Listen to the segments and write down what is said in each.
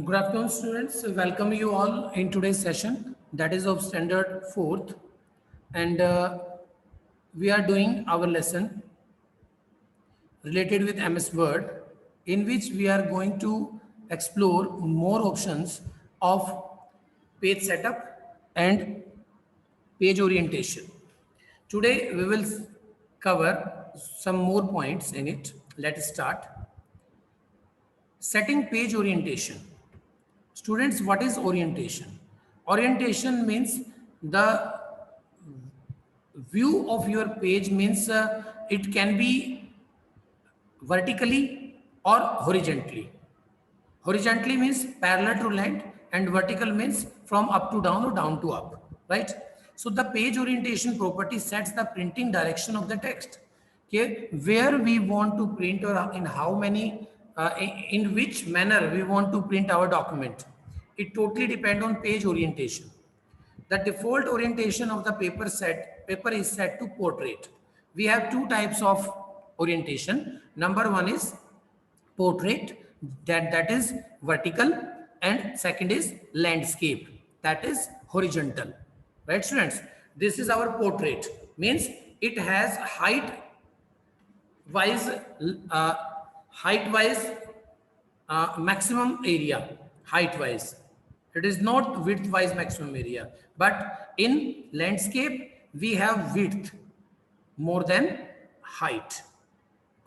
Good afternoon, students. Welcome you all in today's session that is of standard 4th, and we are doing our lesson related with MS Word, in which we are going to explore more options of page setup and page orientation. Today we will cover some more points in it. Let's start. Setting page orientation. Students, what is orientation? Orientation means the view of your page means it can be vertically or horizontally. Horizontally means parallel to length and vertical means from up to down or down to up, right? So the page orientation property sets the printing direction of the text. Okay, where we want to print or in how many, in which manner we want to print our document. It totally depends on page orientation. The default orientation of the paper is set to portrait. We have two types of orientation. Number one is portrait, that is vertical, and second is landscape, that is horizontal. Right, students? This is our portrait. Means it has wise, uh, height wise, maximum area, height wise. It is not width wise maximum area, but in landscape we have width more than height.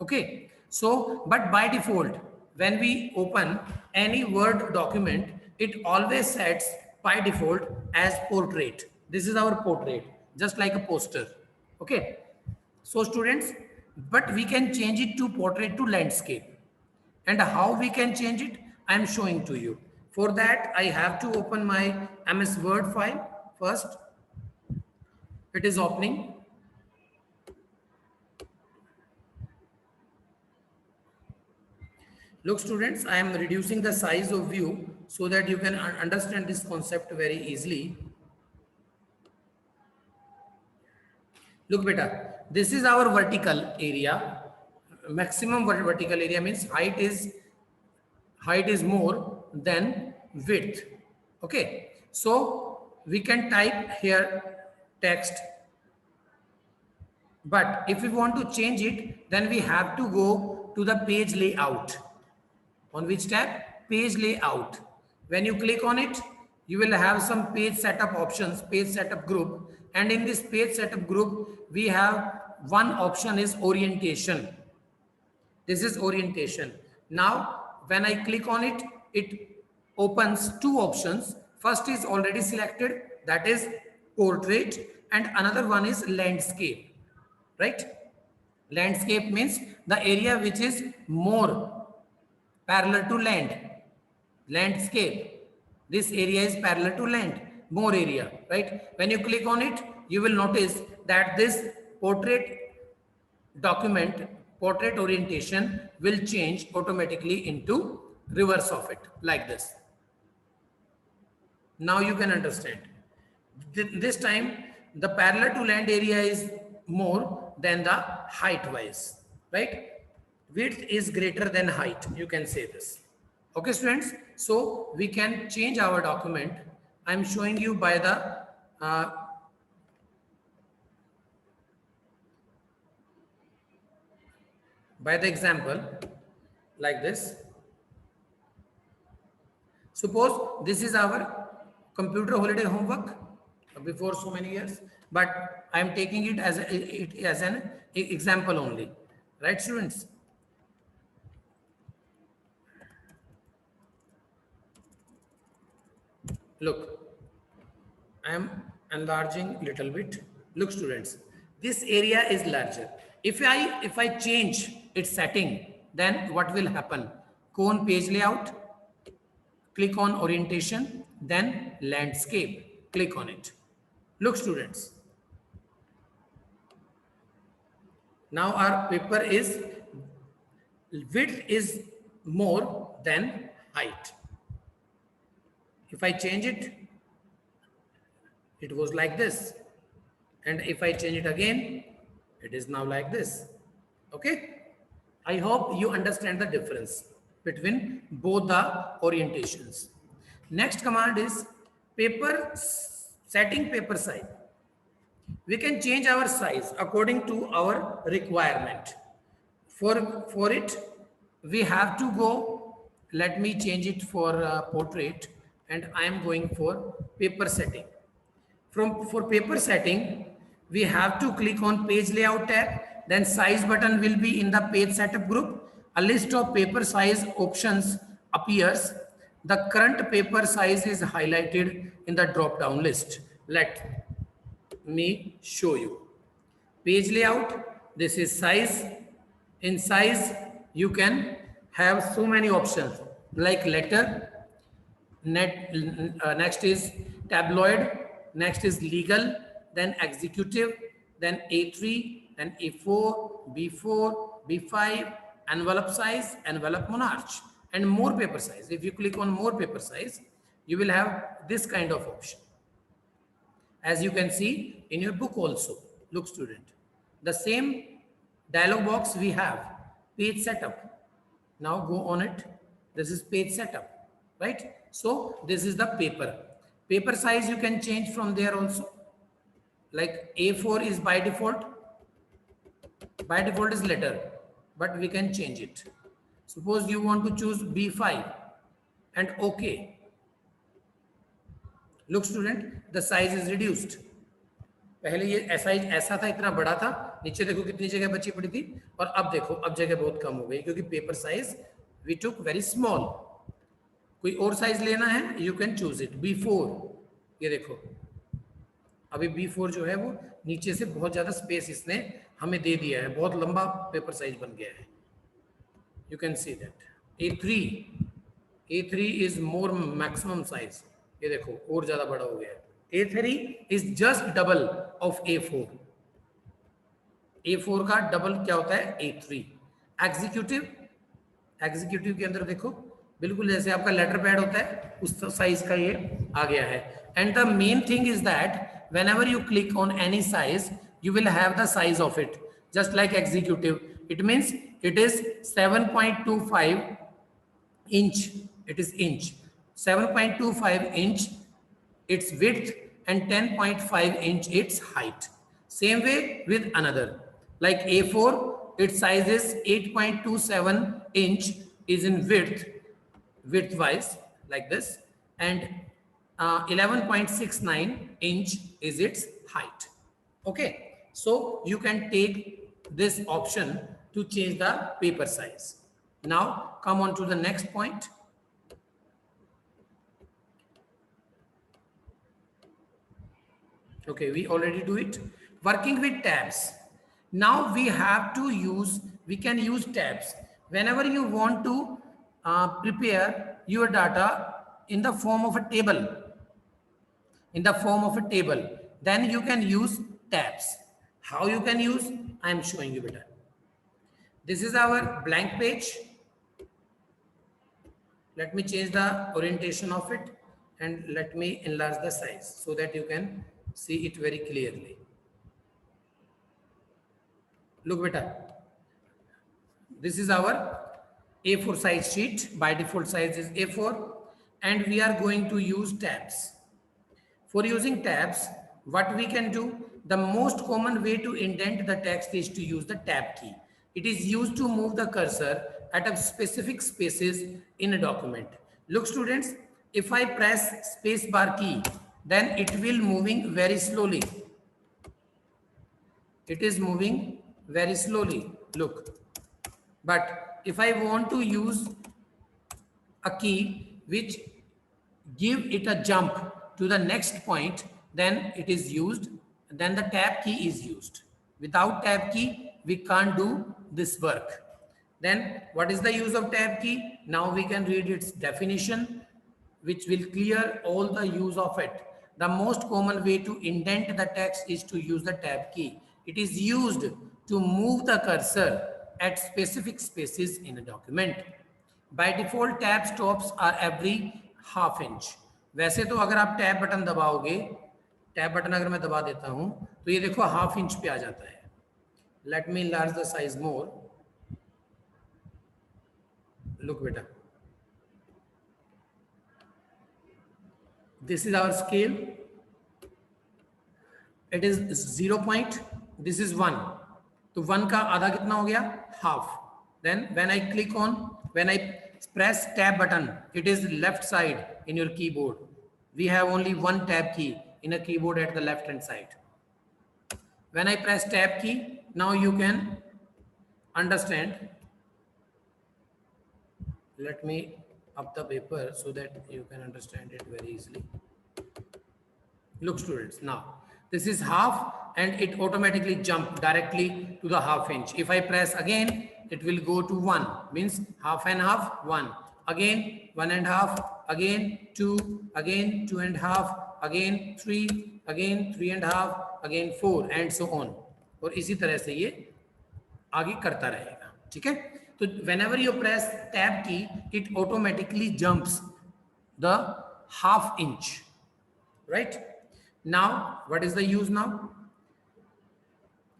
Okay, so but by default when we open any Word document, it always sets by default as portrait. This is our portrait, just like a poster. Okay, so students, but we can change it to portrait to landscape. And how we can change it, I am showing to you. For that I have to open my MS Word file first. It is opening. Look, students, I am reducing the size of view so that you can understand this concept very easily. Look, beta, this is our vertical area. Maximum vertical area means height is more than width. Okay, so we can type here text, but if we want to change it, then we have to go to the page layout. On which tab? Page layout. When you click on it, you will have some page setup options, page setup group. And in this page setup group, we have one option is orientation. This is orientation. Now, when I click on it, it opens two options. First is already selected, that is portrait, and another one is landscape, right? Landscape means the area which is more parallel to land. Landscape, this area is parallel to land, more area, right? When you click on it, you will notice that this portrait document, portrait orientation will change automatically into reverse of it, like this. Now you can understand. This time the parallel to land area is more than the height wise, right? Width is greater than height, you can say this. Okay, students, so we can change our document. I'm showing you by the example, like this. Suppose this is our computer holiday homework before so many years, but I am taking it as an example only, right, students? Look, I am enlarging little bit. Look, students, this area is larger. If I change its setting, then what will happen? Cone page layout, click on orientation, then landscape, click on it. Look, students, now our paper is width is more than height. If I change it, it was like this. And if I change it again, it is now like this. Okay, I hope you understand the difference. between both the orientations. Next command is setting paper size. We can change our size according to our requirement. For it, we have to go, let me change it for portrait, and I am going for paper setting. For paper setting, we have to click on page layout tab, then size button will be in the page setup group. A list of paper size options appears. The current paper size is highlighted in the drop down list. Let me show you. Page layout, this is size. In size, you can have so many options like letter, next is tabloid, next is legal, then executive, then A3, then A4, B4, B5, envelope size, envelope monarch, and more paper size. If you click on more paper size, you will have this kind of option. As you can see in your book also. Look, student, the same dialog box we have, page setup. Now go on it. This is page setup, right? So this is the paper size. You can change from there also. Like A4 is by default is letter, but we can change it. Suppose you want to choose B5 and OK. Look, student, the size is reduced. पहले ये ऐसा था, इतना बड़ा था, नीचे देखो कितनी जगह बची पड़ी थी, और अब देखो अब जगह बहुत कम हो गई क्योंकि paper size we took very small. कोई और साइज लेना है, you can choose it. B4, ये देखो अभी B4 जो है वो नीचे से बहुत ज्यादा स्पेस इसने हमें दे दिया है, बहुत लंबा पेपर साइज बन गया है. You can see that. A3 is more maximum size, ये देखो और ज्यादा बड़ा हो गया है. A3 is just double of A4. A4 का डबल क्या होता है? A3. एग्जीक्यूटिव के अंदर देखो बिल्कुल जैसे आपका लेटर पैड होता है उस साइज का ये आ गया है. And the main thing is that whenever you click on any size, you will have the size of it, just like executive. It means it is 7.25 inch. It is inch. 7.25 inch its width and 10.5 inch its height. Same way with another, like A4, its size is 8.27 inch is in width wise like this, and 11.69 inch is its height. Okay, so you can take this option to change the paper size. Now come on to the next point. Okay, we already do it. Working with tabs. Now we can use tabs whenever you want to prepare your data in the form of a table. Then you can use tabs. How you can use? I am showing you better. This is our blank page. Let me change the orientation of it and let me enlarge the size so that you can see it very clearly. Look beta, this is our A4 size sheet. By default size is A4, and we are going to use tabs. For using tabs, what we can do, the most common way to indent the text is to use the tab key. It is used to move the cursor at a specific spaces in a document. Look students, if I press space bar key, then it will moving very slowly. It is moving very slowly, look. But if I want to use a key which give it a jump to the next point, then it is used, then the tab key is used. Without tab key, we can't do this work. Then what is the use of tab key? Now we can read its definition, which will clear all the use of it. The most common way to indent the text is to use the tab key. It is used to move the cursor at specific spaces in a document. By default, tab stops are every half inch. वैसे तो अगर आप tab button दबाओगे, tab button अगर मैं दबा देता हूं तो ये देखो हाफ इंच पे आ जाता है. Let me enlarge the size more. look beta, this is our scale, it is 0 point, this is 1, तो 1 का आधा कितना हो गया, half. Then when I click on, when I press tab button, it is left side in your keyboard. We have only one tab key in a keyboard at the left hand side. When I press tab key, now you can understand. Let me up the paper so that you can understand it very easily. Look students, now this is half and it automatically jump directly to the half inch. If I press again, it will go to 1, means half and half, 1. Again 1 and half, again 2, again 2 and half, again 3, again 3 and half, again 4 and so on. और इसी तरह से ये आगे करता रहेगा, ठीक है. तो whenever you press tab key, it automatically jumps the half inch, right? Now what is the use now?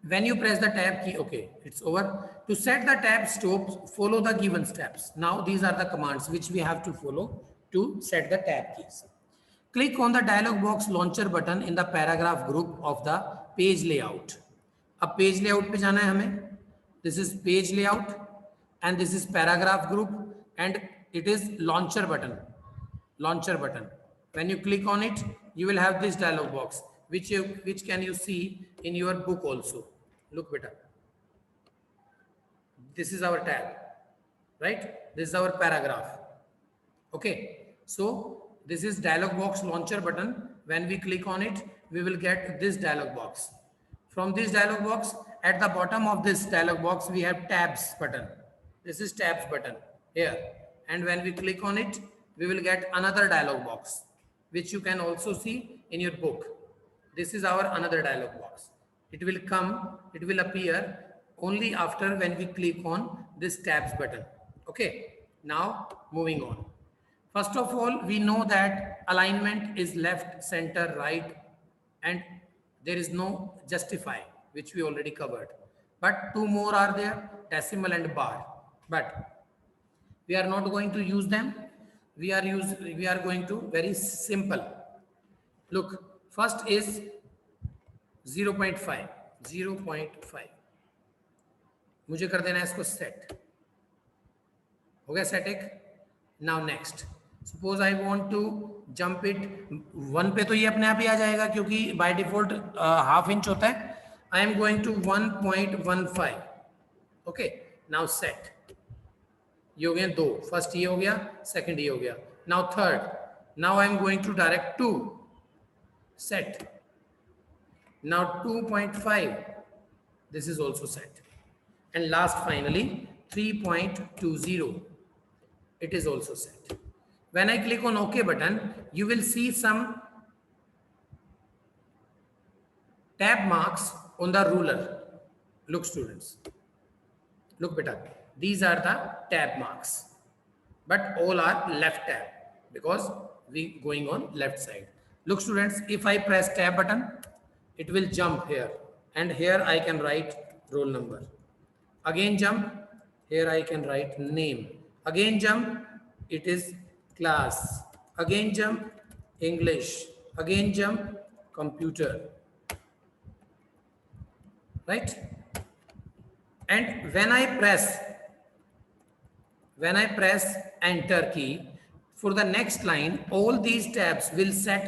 When you press the tab key, okay, it's over. To set the tab stop, follow the given steps. Now these are the commands which we have to follow to set the tab keys. Click on the dialog box launcher button in the paragraph group of the page layout. अब page layout पे जाना है हमें. This is page layout and this is paragraph group and it is launcher button. Launcher button. When you click on it, you will have this dialog box, which can you see in your book also. Look beta. This is our tab, right? This is our paragraph. Okay. So this is dialog box launcher button. When we click on it, we will get this dialog box. From this dialog box, at the bottom of this dialog box, we have tabs button. This is tabs button here. And when we click on it, we will get another dialog box, which you can also see in your book. This is our another dialog box. It will come, it will appear only after when we click on this tabs button. Okay, now moving on. First of all, we know that alignment is left, center, right, and there is no justify, which we already covered. But two more are there, decimal and bar. But we are not going to use them. We are going to very simple. Look, first is 0.5. 0.5. मुझे कर देना है इसको set. हो गया set एक. Now next. Suppose I want to jump it 1 पे, तो ये अपने आप ही आ जाएगा क्योंकि by default half inch होता है. I am going to 1.15. Okay. Now set. ये हो गया 2. फर्स्ट ये हो गया, सेकंड ये हो गया. Now third. Now I am going to direct 2. Set. Now 2.5. This is also set. And last finally 3.20. It is also set. When I click on OK button, you will see some tab marks on the ruler. Look students. Look beta. These are the tab marks. But all are left tab because we going on left side. Look students, if I press tab button, it will jump here. And here I can write roll number. Again jump, here I can write name. Again jump, it is class. Again jump, English. Again jump, computer. Right? And when I press enter key, for the next line, all these tabs will set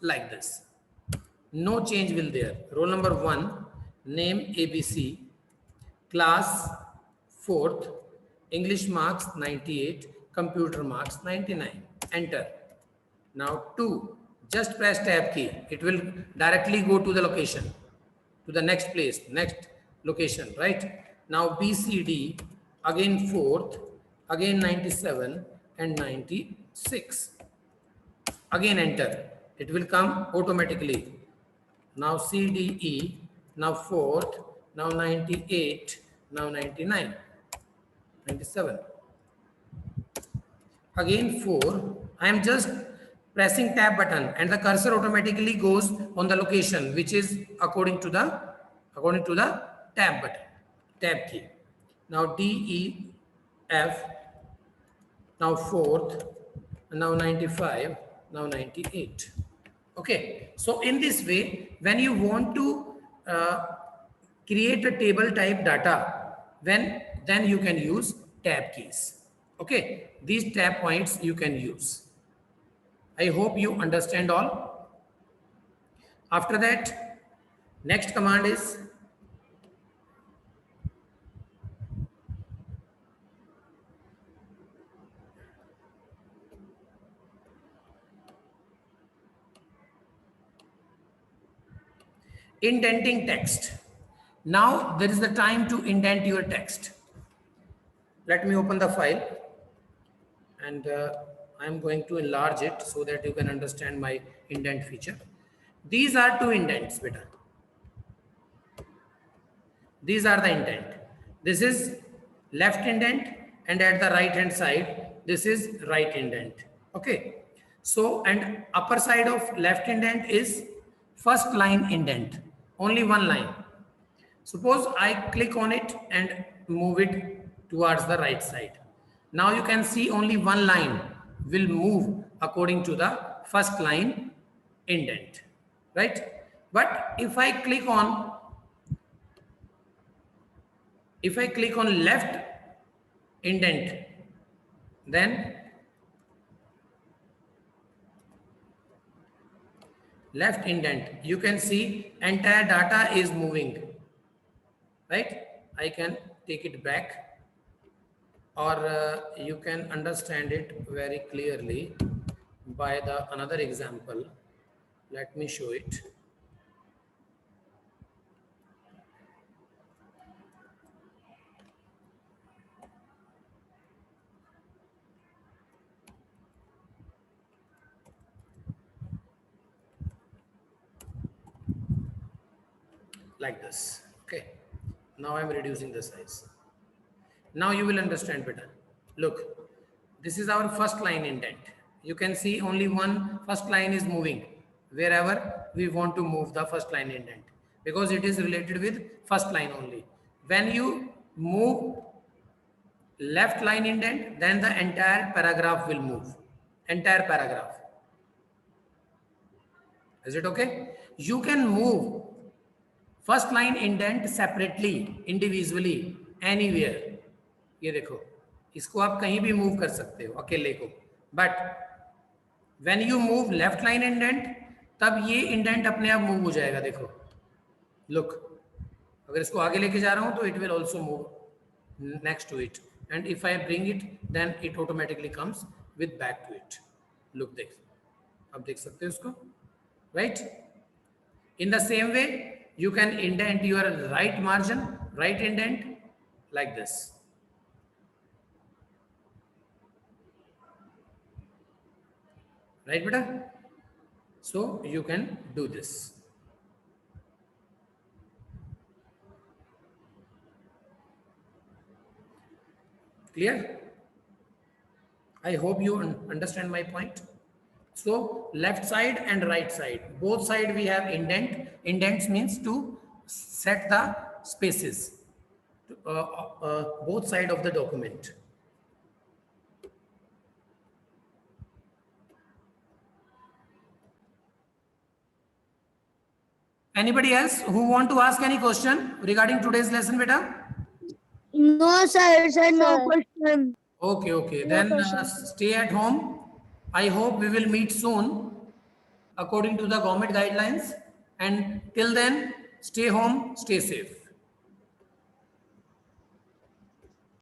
like this. No change will there. Roll number 1, name ABC, class 4th, English marks 98, computer marks 99. Enter. Now 2, just press tab key. It will directly go to the location, to the next place, next location, right? Now BCD, again 4th, again 97 and 96. Again enter. It will come automatically. Now CDE, now 4th, now 98, now 99, 97. Again 4. I am just pressing tab button and the cursor automatically goes on the location which is according to the tab button, tab key. Now D, E, F, now 4th, now 95, now 98. Okay, so in this way, when you want to create a table type data, then you can use tab keys. Okay, these tab points you can use. I hope you understand all. After that, next command is indenting text. Now there is the time to indent your text. Let me open the file, and I'm going to enlarge it so that you can understand my indent feature. These are two indents, beta. These are the indent. This is left indent, and at the right hand side, this is right indent. Okay. So, and upper side of left indent is first line indent, only one line. Suppose I click on it and move it towards the right side. Now you can see only one line will move according to the first line indent, right? But if I click on left indent, then left indent, you can see entire data is moving, right? I can take it back, or you can understand it very clearly by the another example. Let me show it. Like this. Okay, now I'm reducing the size. Now you will understand better. Look, this is our first line indent. You can see only one first line is moving wherever we want to move the first line indent, because it is related with first line only. When you move left line indent, then the entire paragraph will move. Entire paragraph. Is it okay? You can move first line indent separately, individually, anywhere. ये देखो, इसको आप कहीं भी move कर सकते हो अकेले को, but when you move left line indent, तब ये इंडेंट अपने आप मूव हो जाएगा. देखो, लुक, अगर इसको आगे लेके जा रहा हूं तो it will also move next to it, and if I bring it then it automatically comes with back to it. Look, देख, अब देख सकते हो उसको, right? In the same way you can indent your right margin, right indent, like this. Right, beta? So you can do this. Clear? I hope you understand my point. So left side and right side, both side we have indent. Indents means to set the spaces, both side of the document. Anybody else who want to ask any question regarding today's lesson, beta? No, sir, no question. Okay. Then stay at home. I hope we will meet soon according to the government guidelines, and till then stay home, stay safe.